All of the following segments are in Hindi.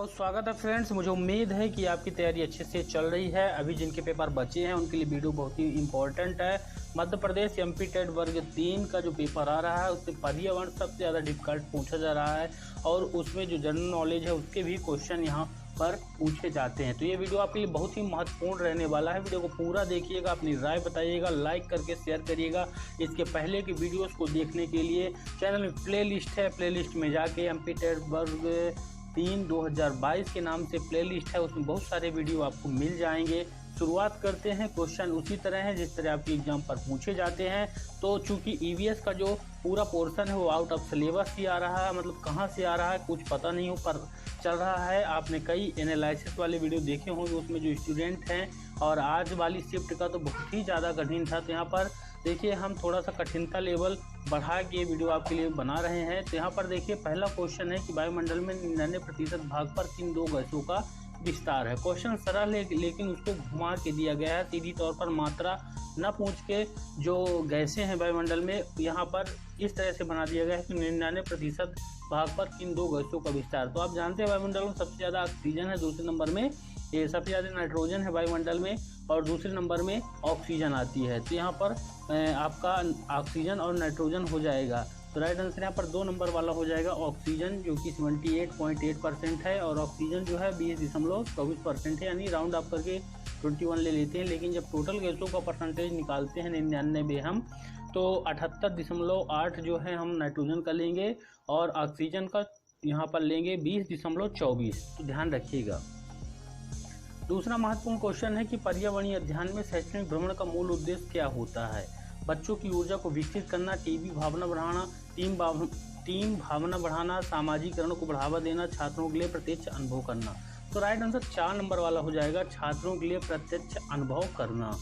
बहुत स्वागत है फ्रेंड्स। मुझे उम्मीद है कि आपकी तैयारी अच्छे से चल रही है। अभी जिनके पेपर बचे हैं उनके लिए वीडियो बहुत ही इम्पोर्टेंट है। मध्य प्रदेश एमपी टेट वर्ग 3 का जो पेपर आ रहा है उससे पर्यावरण सबसे ज़्यादा डिफिकल्ट पूछा जा रहा है और उसमें जो जनरल नॉलेज है उसके भी क्वेश्चन यहाँ पर पूछे जाते हैं। तो ये वीडियो आपके लिए बहुत ही महत्वपूर्ण रहने वाला है। वीडियो को पूरा देखिएगा, अपनी राय बताइएगा, लाइक करके शेयर करिएगा। इसके पहले की वीडियोस को देखने के लिए चैनल में प्ले लिस्ट है, प्ले लिस्ट में जाके एमपी टेट वर्ग 3 2022 के नाम से प्लेलिस्ट है, उसमें बहुत सारे वीडियो आपको मिल जाएंगे। शुरुआत करते हैं। क्वेश्चन उसी तरह है जिस तरह आपके एग्जाम पर पूछे जाते हैं। तो चूंकि ईवीएस का जो पूरा पोर्शन है वो आउट ऑफ सिलेबस ही आ रहा है, मतलब कहाँ से आ रहा है कुछ पता नहीं हो पर चल रहा है। आपने कई एनालिसिस वाले वीडियो देखे होंगे, उसमें जो स्टूडेंट हैं, और आज वाली शिफ्ट का तो बहुत ही ज़्यादा कठिन था। तो यहाँ पर देखिए हम थोड़ा सा कठिनता लेवल बढ़ा के वीडियो आपके लिए बना रहे हैं। तो यहाँ पर देखिए पहला क्वेश्चन है कि वायुमंडल में 99% भाग पर किन दो गैसों का विस्तार है। क्वेश्चन सरल है लेकिन उसको घुमा के दिया गया है, सीधी तौर पर मात्रा न पूछ के जो गैसें हैं वायुमंडल में यहाँ पर इस तरह से बना दिया गया है कि 99% भाग पर किन दो गैसों का विस्तार। तो आप जानते हैं वायुमंडल में सबसे ज़्यादा ऑक्सीजन है, दूसरे नंबर में ये सबसे ज़्यादा नाइट्रोजन है वायुमंडल में, और दूसरे नंबर में ऑक्सीजन आती है। तो यहाँ पर आपका ऑक्सीजन और नाइट्रोजन हो जाएगा। तो राइट आंसर यहाँ पर 2 नंबर वाला हो जाएगा ऑक्सीजन, जो कि 78.8% है, और ऑक्सीजन जो है 20.24% है, यानी राउंड अप करके 21 ले लेते हैं। लेकिन जब टोटल गैसों का परसेंटेज निकालते हैं 99 हम, तो 78.8 जो है हम नाइट्रोजन का लेंगे और ऑक्सीजन का यहाँ पर लेंगे 20.24। तो ध्यान रखिएगा। दूसरा महत्वपूर्ण क्वेश्चन है कि पर्यावरणीय अध्ययन में शैक्षणिक भ्रमण का मूल उद्देश्य क्या होता है। बच्चों की ऊर्जा को विकसित करना, टीम भावना बढ़ाना, टीम भावना बढ़ाना, सामाजिकरण को बढ़ावा देना, छात्रों के लिए प्रत्यक्ष अनुभव करना। तो राइट आंसर 4 नंबर वाला हो जाएगा, छात्रों के लिए प्रत्यक्ष अनुभव करना।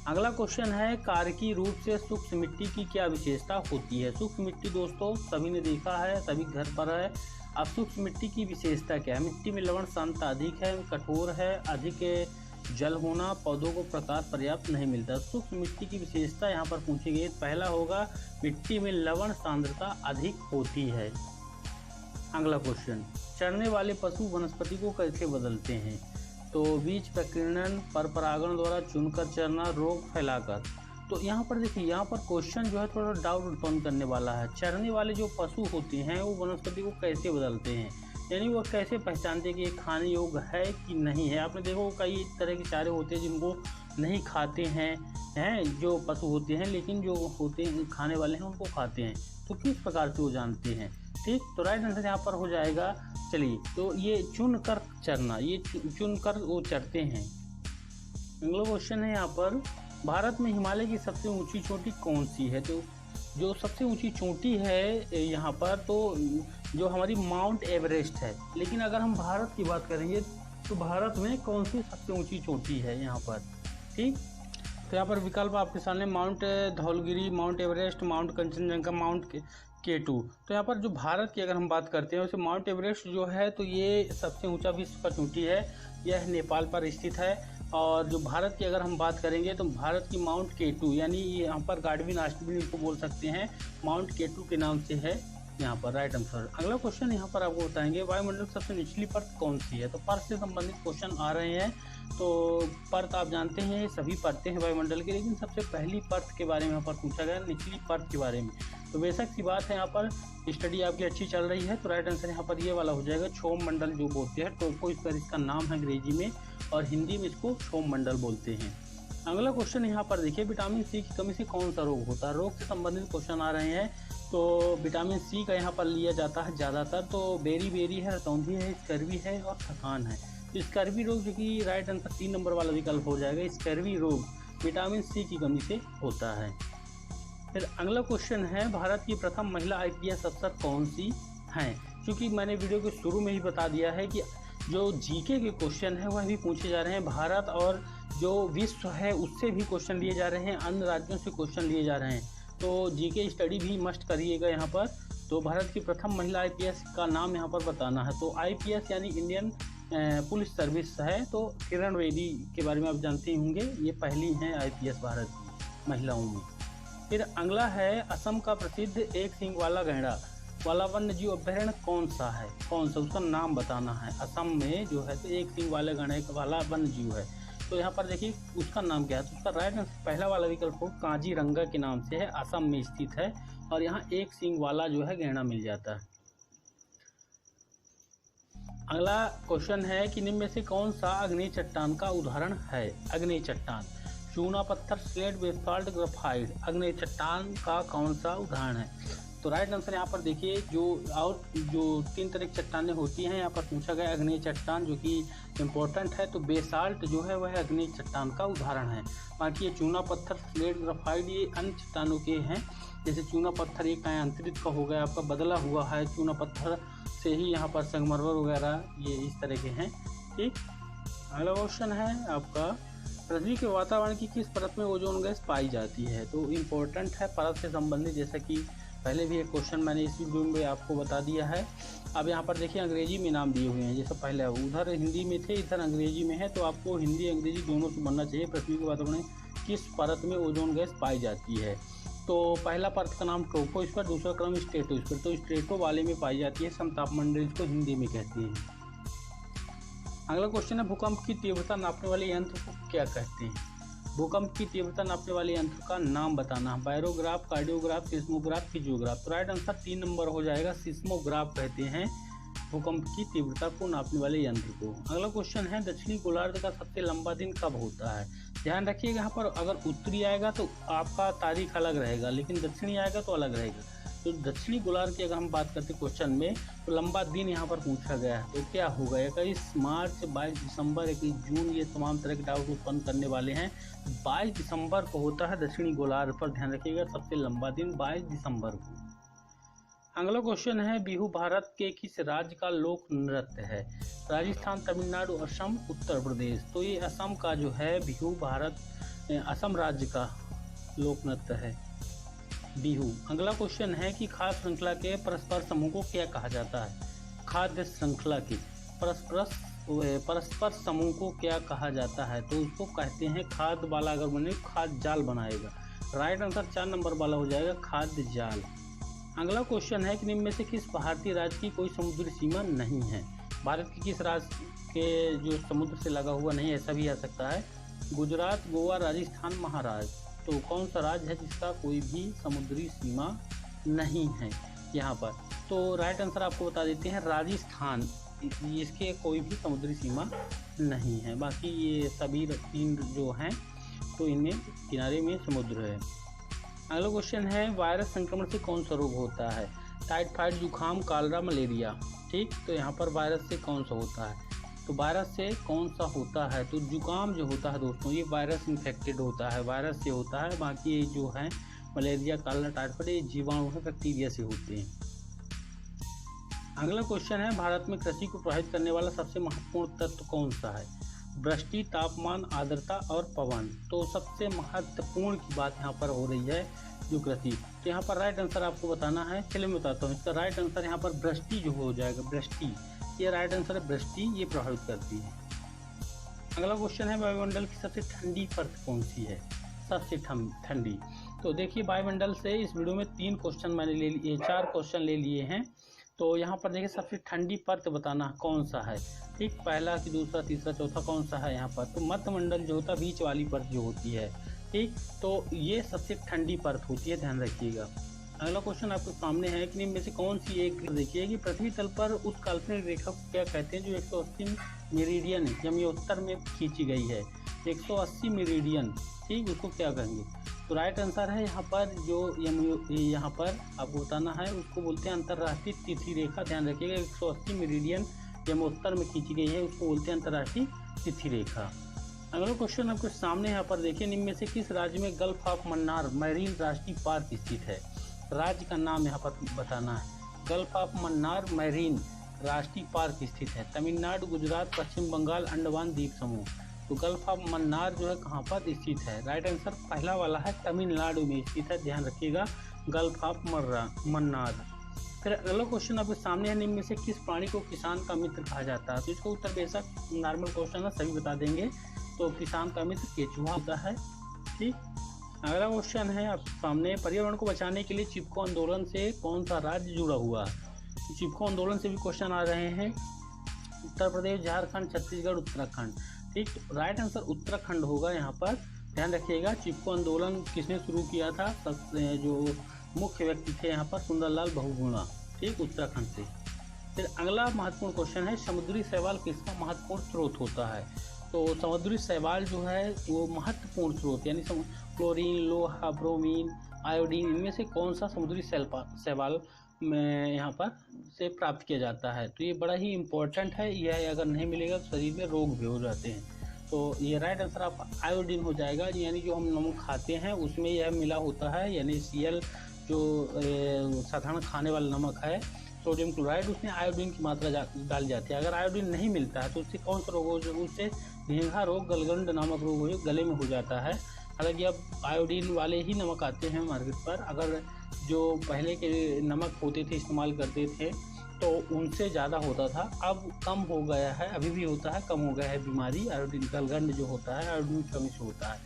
अगला क्वेश्चन है कार्यकीय रूप से सूक्ष्म मिट्टी की क्या विशेषता होती है। सूक्ष्म मिट्टी दोस्तों सभी ने देखा है, सभी घर पर है। अब सूक्ष्म मिट्टी की विशेषता क्या है। मिट्टी में लवण सांद्रता अधिक है, कठोर है, अधिक जल होना, पौधों को प्रकाश पर्याप्त नहीं मिलता। सूक्ष्म मिट्टी की विशेषता यहाँ पर पूछी गई। पहला होगा मिट्टी में लवण सांद्रता अधिक होती है। अगला क्वेश्चन, चरने वाले पशु वनस्पति को कैसे बदलते हैं। तो बीज प्रकीर्णन, पर परागण द्वारा चुनकर चरना, रोग फैलाकर। तो यहाँ पर देखिए, यहाँ पर क्वेश्चन जो है थोड़ा डाउट उत्पन्न करने वाला है। चरने वाले जो पशु होते हैं वो वनस्पति को कैसे बदलते हैं, यानी वो कैसे पहचानते हैं कि ये खाने योग्य है कि नहीं है। आपने देखो कई तरह के चारे होते हैं जिनको नहीं खाते हैं जो पशु होते हैं, लेकिन जो होते हैं खाने वाले हैं उनको खाते हैं। तो किस प्रकार से वो जानते हैं। ठीक, तो राइट आंसर यहाँ पर हो जाएगा। चलिए, तो ये चुन कर चरना, ये चुन कर वो चरते हैं। अगला क्वेश्चन है यहाँ पर, भारत में हिमालय की सबसे ऊंची चोटी कौन सी है। तो जो सबसे ऊंची चोटी है यहाँ पर, तो जो हमारी माउंट एवरेस्ट है। लेकिन अगर हम भारत की बात करेंगे तो भारत में कौन सी सबसे ऊंची चोटी है यहाँ पर। ठीक, तो यहाँ पर विकल्प आपके सामने mount Dhaulagiri, mount Everest, mount Kanchenjunga, mount K2। तो यहाँ पर जो भारत की अगर हम बात करते हैं वैसे माउंट एवरेस्ट जो है तो ये सबसे ऊंचा विश्व का चोटी है, यह नेपाल पर स्थित है। और जो भारत की अगर हम बात करेंगे तो भारत की माउंट K2, यानी यहाँ पर गार्डविन आस्टविन इसको बोल सकते हैं, माउंट K2 के नाम से है यहाँ पर। Right answer. अगला क्वेश्चन यहाँ पर आपको बताएंगे वायुमंडल की सबसे निचली परत कौन सी है। तो परत से संबंधित क्वेश्चन आ रहे हैं। तो परत आप जानते हैं सभी परतें हैं वायुमंडल की, लेकिन सबसे पहली परत के बारे में यहाँ पर पूछा गया, निचली परत के बारे में। तो बेशक सी बात है, यहाँ पर स्टडी आपकी अच्छी चल रही है। तो राइट आंसर यहाँ पर ये वाला हो जाएगा, क्षोभ मंडल जो बोलते हैं। टोपो इस पर इसका नाम है अंग्रेजी में, और हिंदी में इसको क्षोभ मंडल बोलते हैं। अगला क्वेश्चन यहाँ पर देखिए, विटामिन सी की कमी से कौन सा रोग होता है। रोग से संबंधित क्वेश्चन आ रहे हैं। तो विटामिन सी का यहाँ पर लिया जाता है ज़्यादातर। तो बेरी है, रतौंधी है, स्कर्वी है और थकान है। तो स्कर्वी रोग जो कि राइट आंसर 3 नंबर वाला विकल्प हो जाएगा। स्कर्वी रोग विटामिन सी की कमी से होता है। फिर अगला क्वेश्चन है, भारत की प्रथम महिला IPS अफसर कौन सी हैं। क्योंकि मैंने वीडियो के शुरू में ही बता दिया है कि जो जीके के क्वेश्चन है वह भी पूछे जा रहे हैं। भारत और जो विश्व है उससे भी क्वेश्चन लिए जा रहे हैं, अन्य राज्यों से क्वेश्चन लिए जा रहे हैं। तो जीके स्टडी भी मस्ट करिएगा यहाँ पर। तो भारत की प्रथम महिला IPS का नाम यहाँ पर बताना है। तो IPS यानी इंडियन पुलिस सर्विस है। तो किरण बेदी के बारे में आप जानते ही होंगे, ये पहली हैं IPS भारत की महिलाओं में। फिर अगला है, असम का प्रसिद्ध एक सींग वाला गैंडा वाला वन्य जीव अभयारण्य कौन सा है, कौन सा, उसका नाम बताना है। असम में जो है तो एक सिंह वाले गणेश वाला वन्य जीव है, तो यहाँ पर देखिए उसका नाम क्या है। तो उसका राइट आंसर पहला वाला विकल्प हो काजीरंगा के नाम से है, असम में स्थित है और यहाँ एक सिंह वाला जो है गैंडा मिल जाता है। अगला क्वेश्चन है कि निम्न में से कौन सा अग्नि चट्टान का उदाहरण है। अग्नि चट्टान, चूना पत्थर, स्लेट, बेसफाल्ट, ग्रेफाइट, अग्नि चट्टान का कौन सा उदाहरण है। तो राइट आंसर यहाँ पर देखिए जो 3 तरह की चट्टानें होती हैं यहाँ पर पूछा गया अग्नि चट्टान, जो कि इम्पोर्टेंट है। तो बेसाल्ट जो है वह अग्नि चट्टान का उदाहरण है। बाकी ये चूना पत्थर, स्लेट, ग्रेफाइट ये अन्य चट्टानों के हैं। जैसे चूना पत्थर एक आंतरिक का हो गया, आपका बदला हुआ है, चूना पत्थर से ही यहाँ पर संगमरमर वगैरह ये इस तरह के हैं। ठीक, अगला क्वेश्चन है आपका, पृथ्वी के वातावरण की किस परत में ओजोन गैस पाई जाती है। तो इम्पोर्टेंट है परत से संबंधित, जैसा कि पहले भी एक क्वेश्चन मैंने इस वीडियो में आपको बता दिया है। अब यहाँ पर देखिए अंग्रेजी में नाम दिए हुए हैं, जैसे पहले उधर हिंदी में थे इधर अंग्रेजी में है, तो आपको हिंदी अंग्रेजी दोनों से बनना चाहिए। पृथ्वी के वातावरण किस परत में ओजोन गैस पाई जाती है। तो पहला परत का नाम ट्रोपोस्फीयर, दूसरा क्रम स्ट्रेटोस्फीयर। तो स्ट्रेटो वाले में पाई जाती है, समतापमंडल को हिंदी में कहते हैं। अगला क्वेश्चन है, भूकंप की तीव्रता नापने वाले यंत्र को क्या कहते हैं। भूकंप की तीव्रता नापने वाले यंत्र का नाम बताना। बायरोग्राफ, कार्डियोग्राफ, सिस्मोग्राफ, फिजियोग्राफ। तो राइट आंसर 3 नंबर हो जाएगा, सिस्मोग्राफ कहते हैं भूकंप की तीव्रता को नापने वाले यंत्र को। अगला क्वेश्चन है, दक्षिणी गोलार्ध का सबसे लंबा दिन कब होता है। ध्यान रखिएगा यहाँ पर अगर उत्तरी आएगा तो आपका तारीख अलग रहेगा, लेकिन दक्षिणी आएगा तो अलग रहेगा। तो दक्षिणी गोलार्ध की अगर हम बात करते हैं क्वेश्चन में, तो लंबा दिन यहाँ पर पूछा गया है, तो क्या होगा 21 मार्च, 22 दिसंबर, 21 जून, ये तमाम तरह के डाउट उत्पन्न करने वाले हैं। 22 दिसंबर को होता है दक्षिणी गोलार्ध पर, ध्यान रखिएगा सबसे लंबा दिन 22 दिसंबर को। अगला क्वेश्चन है, बिहू भारत के किस राज्य का लोक नृत्य है। राजस्थान, तमिलनाडु, असम, उत्तर प्रदेश। तो ये असम का जो है बिहू भारत असम राज्य का लोक नृत्य है बिहू। अगला क्वेश्चन है कि खाद्य श्रृंखला के परस्पर समूह को क्या कहा जाता है। खाद्य श्रृंखला के परस्पर समूह को क्या कहा जाता है। तो उसको कहते हैं खाद्य वाला अगर बने खाद्य जाल बनाएगा। राइट आंसर 4 नंबर वाला हो जाएगा, खाद्य जाल। अगला क्वेश्चन है कि निम्न में से किस भारतीय राज्य की कोई समुद्री सीमा नहीं है। भारत के किस राज्य के जो समुद्र से लगा हुआ नहीं, ऐसा भी आ सकता है। गुजरात, गोवा, राजस्थान, महाराष्ट्र। तो कौन सा राज्य है जिसका कोई भी समुद्री सीमा नहीं है यहाँ पर। तो राइट आंसर आपको बता देते हैं राजस्थान, इसके कोई भी समुद्री सीमा नहीं है। बाकी ये सभी 3 जो हैं तो इनमें किनारे में समुद्र है। अगला क्वेश्चन है, वायरस संक्रमण से कौन सा रोग होता है। टाइफाइड, जुखाम, कॉलरा, मलेरिया। ठीक, तो यहाँ पर वायरस से कौन सा होता है। तो वायरस से कौन सा होता है, तो जुकाम जो होता है दोस्तों ये वायरस इन्फेक्टेड होता है, वायरस से होता है। बाकी ये जो है मलेरिया, कॉलरा, टाइफाइड ये जीवाणु है, बैक्टीरिया से होते हैं। अगला क्वेश्चन है, भारत में कृषि को प्रभावित करने वाला सबसे महत्वपूर्ण तत्व कौन सा है। वृष्टि, तापमान, आर्द्रता और पवन। तो सबसे महत्वपूर्ण की बात यहाँ पर हो रही है जो कृषि। तो यहाँ पर राइट आंसर आपको बताना है, चलिए मैं बताता हूँ। इसका राइट आंसर यहाँ पर वृष्टि जो हो जाएगा, वृष्टि, ये राइट आंसर है, वृष्टि ये प्रभावित करती है। अगला क्वेश्चन है, वायुमंडल की सबसे ठंडी परत कौन सी है। सबसे ठंडी। तो देखिए वायुमंडल से इस वीडियो में 3 क्वेश्चन मैंने ले लिए, 4 क्वेश्चन ले लिए हैं। तो यहाँ पर देखिए सबसे ठंडी परत बताना कौन सा है। ठीक, पहला कि दूसरा, तीसरा, चौथा कौन सा है यहाँ पर। तो मध्यमंडल जो होता है, बीच वाली परत जो होती है। ठीक, तो ये सबसे ठंडी परत होती है, ध्यान रखिएगा। अगला क्वेश्चन आपके सामने है कि इनमें से कौन सी एक देखिए कि पृथ्वी तल पर उस काल्पनिक रेखा को क्या कहते हैं जो 180 मेरिडियन यमोत्तर में खींची गई है। 180 मेरिडियन, ठीक, उसको क्या कहेंगे। तो राइट आंसर है यहाँ पर जो यहाँ पर आपको बताना है उसको बोलते हैं अंतर्राष्ट्रीय तिथि रेखा। ध्यान रखिएगा 180 मेरिडियन यमोत्तर में खींची गई है, उसको बोलते हैं अंतर्राष्ट्रीय तिथि रेखा। अगला क्वेश्चन आपके सामने यहाँ पर देखिए, निम्न में से किस राज्य में गल्फ ऑफ मन्नार मैरीन राष्ट्रीय पार्क स्थित है। राज्य का नाम यहाँ पर बताना है। गल्फ ऑफ मन्नार मैरीन राष्ट्रीय पार्क स्थित है तमिलनाडु, गुजरात, पश्चिम बंगाल, अंडमान द्वीप समूह। तो गल्फ ऑफ मन्नार जो है कहाँ पर स्थित है। राइट आंसर पहला वाला है, तमिलनाडु में स्थित है, ध्यान रखिएगा गल्फ ऑफ मन्नार। फिर अगला क्वेश्चन आपके सामने है, निम्न में से किस प्राणी को किसान का मित्र कहा जाता है। तो इसका उत्तर बेशक नॉर्मल क्वेश्चन है, सभी बता देंगे। तो किसान का मित्र केचुआ होता है। ठीक, अगला क्वेश्चन है आप सामने, पर्यावरण को बचाने के लिए चिपको आंदोलन से कौन सा राज्य जुड़ा हुआ है। चिपको आंदोलन से भी क्वेश्चन आ रहे हैं। उत्तर प्रदेश, झारखंड, छत्तीसगढ़, उत्तराखंड। ठीक, तो राइट आंसर उत्तराखंड होगा यहाँ पर। ध्यान रखिएगा, चिपको आंदोलन किसने शुरू किया था, जो मुख्य व्यक्ति थे यहाँ पर सुंदरलाल बहुगुणा। ठीक, उत्तराखंड से। फिर अगला महत्वपूर्ण क्वेश्चन है, समुद्री शैवाल किसका महत्वपूर्ण स्रोत होता है। तो समुद्री शैवाल जो है वो महत्वपूर्ण स्रोत यानी क्लोरीन, लोहा, ब्रोमीन, आयोडीन, इनमें से कौन सा समुद्री शैवाल में यहाँ पर से प्राप्त किया जाता है। तो ये बड़ा ही इम्पोर्टेंट है, यह अगर नहीं मिलेगा तो शरीर में रोग भी हो जाते हैं। तो ये राइट आंसर आप आयोडीन हो जाएगा, यानी जो हम नमक खाते हैं उसमें यह मिला होता है, यानी Cl जो साधारण खाने वाला नमक है सोडियम क्लोराइड, उसमें आयोडीन की मात्रा डाली जाती है। अगर आयोडीन नहीं मिलता है तो उससे कौन सा रोग हो, उससे ढींघा रोग, गलगंड नामक रोग गले में हो जाता है। हालांकि अब आयोडीन वाले ही नमक आते हैं मार्केट पर, अगर जो पहले के नमक होते थे इस्तेमाल करते थे तो उनसे ज़्यादा होता था, अब कम हो गया है, अभी भी होता है, कम हो गया है बीमारी। आयोडीन गलगंड जो होता है आयोडीन की कमी से होता है।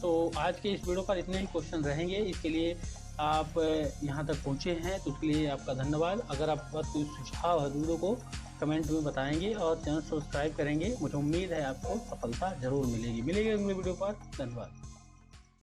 तो आज के इस वीडियो पर इतने ही क्वेश्चन रहेंगे। इसके लिए आप यहाँ तक पहुँचे हैं तो उसके लिए आपका धन्यवाद। अगर आपके पास कोई सुझाव है वीडियो को कमेंट में बताएंगे और चैनल सब्सक्राइब करेंगे, मुझे उम्मीद है आपको सफलता जरूर मिलेगी। अगले वीडियो पर। धन्यवाद।